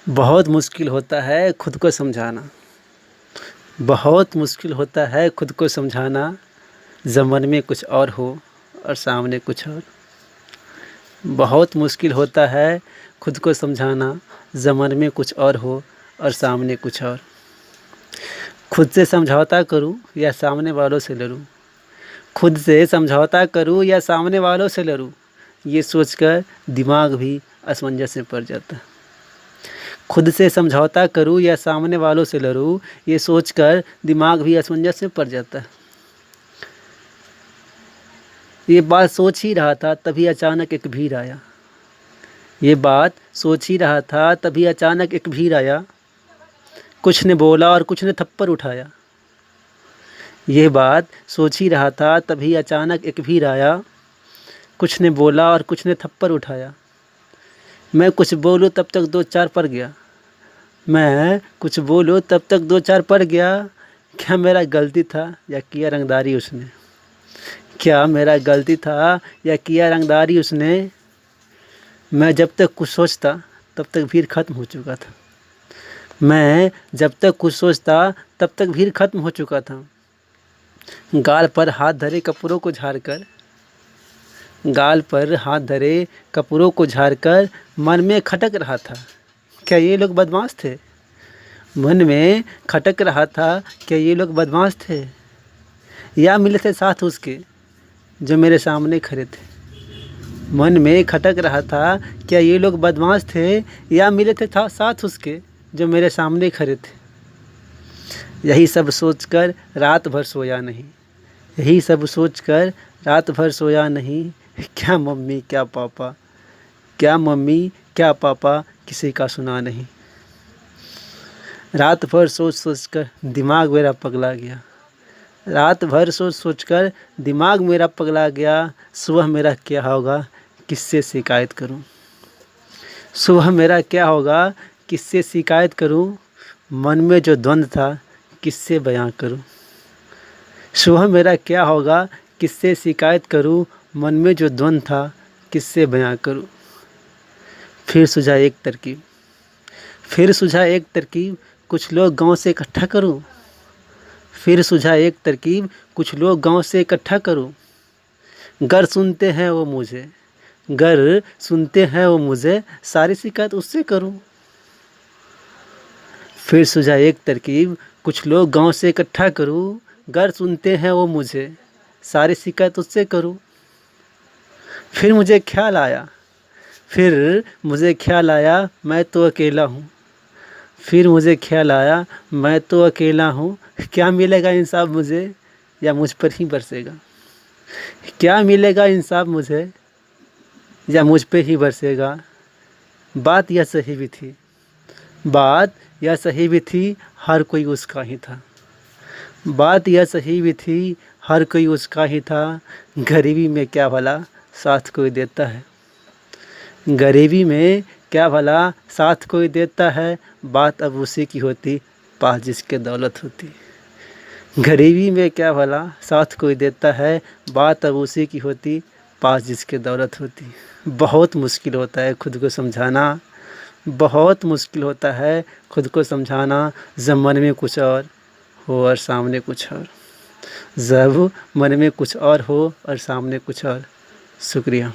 बहुत मुश्किल होता है खुद को समझाना। बहुत मुश्किल होता है खुद को समझाना। जब मन में कुछ और हो और सामने कुछ और। बहुत मुश्किल होता है खुद को समझाना। जब मन में कुछ और हो और सामने कुछ और। खुद से समझौता करूं या सामने वालों से लड़ूं। खुद से समझौता करूं या सामने वालों से लड़ूं, ये सोचकर दिमाग भी असमंजस में पड़ जाता है। खुद से समझौता करूं या सामने वालों से लड़ूं, ये सोचकर दिमाग भी असमंजस में पड़ जाता है। ये बात सोच ही रहा था तभी अचानक एक भीड़ आया। ये बात सोच ही रहा था तभी अचानक एक भीड़ आया। कुछ ने बोला और कुछ ने थप्पड़ उठाया। ये बात सोच ही रहा था तभी अचानक एक भीड़ आया। कुछ ने बोला और कुछ ने थप्पड़ उठाया। मैं कुछ बोलूं तब तक दो चार पड़ गया। मैं कुछ बोलूं तब तक दो चार पड़ गया। क्या मेरा गलती था या किया रंगदारी उसने? क्या मेरा गलती था या किया रंगदारी उसने? मैं जब तक कुछ सोचता तब तक भीड़ खत्म हो चुका था। मैं जब तक कुछ सोचता तब तक भीड़ खत्म हो चुका था। गाल पर हाथ धरे कपड़ों को झाड़कर, गाल पर हाथ धरे कपड़ों को झाड़कर मन में खटक रहा था, क्या ये लोग बदमाश थे? मन में खटक रहा था, क्या ये लोग बदमाश थे? या मिले थे साथ उसके जो मेरे सामने खड़े थे? मन में खटक रहा था, क्या ये लोग बदमाश थे? या मिले थे साथ उसके जो मेरे सामने खड़े थे? यही सब सोचकर रात भर सोया नहीं। यही सब सोचकर रात भर सोया नहीं। क्या मम्मी क्या पापा, क्या मम्मी क्या पापा किसी का सुना नहीं। रात भर सोच सोचकर दिमाग मेरा पगला गया। रात भर सोच सोचकर दिमाग मेरा पगला गया। सुबह मेरा क्या होगा, किससे शिकायत करूं? सुबह मेरा क्या होगा, किससे शिकायत करूं? मन में जो द्वंद्व था किससे बयां करूं? सुबह मेरा क्या होगा, किससे शिकायत करूं? मन में जो द्वंद्व था किससे बयां करूं? फिर सूझा एक तरकीब, फिर सूझा एक तरकीब, कुछ लोग गांव से इकट्ठा करूं। फिर सूझा एक तरकीब, कुछ लोग गांव से इकट्ठा करूं। गर सुनते हैं वो मुझे, गर सुनते हैं वो मुझे, सारी शिकायत उससे करूं। फिर सूझा एक तरकीब, कुछ लोग गांव से इकट्ठा करूं। गर सुनते हैं वो मुझे, सारी शिकायत उससे करूं। फिर मुझे ख्याल आया, फिर मुझे ख्याल आया, मैं तो अकेला हूँ। फिर मुझे ख्याल आया, मैं तो अकेला हूँ। क्या मिलेगा इंसाफ मुझे या मुझ पर ही बरसेगा? क्या मिलेगा इंसाफ मुझे या मुझ पे ही बरसेगा? बात यह सही भी थी, बात यह सही भी थी, हर कोई उसका ही था। बात यह सही भी थी, हर कोई उसका ही था। गरीबी में क्या भला साथ कोई देता है? गरीबी में क्या भला साथ कोई देता है? बात अब उसी की होती पास जिसके दौलत होती। गरीबी में क्या भला साथ कोई देता है? बात अब उसी की होती पास जिसके दौलत होती। बहुत मुश्किल होता है खुद को समझाना। बहुत मुश्किल होता है खुद को समझाना। जब मन में कुछ और हो और सामने कुछ और। जब मन में कुछ और हो और सामने कुछ और। शुक्रिया।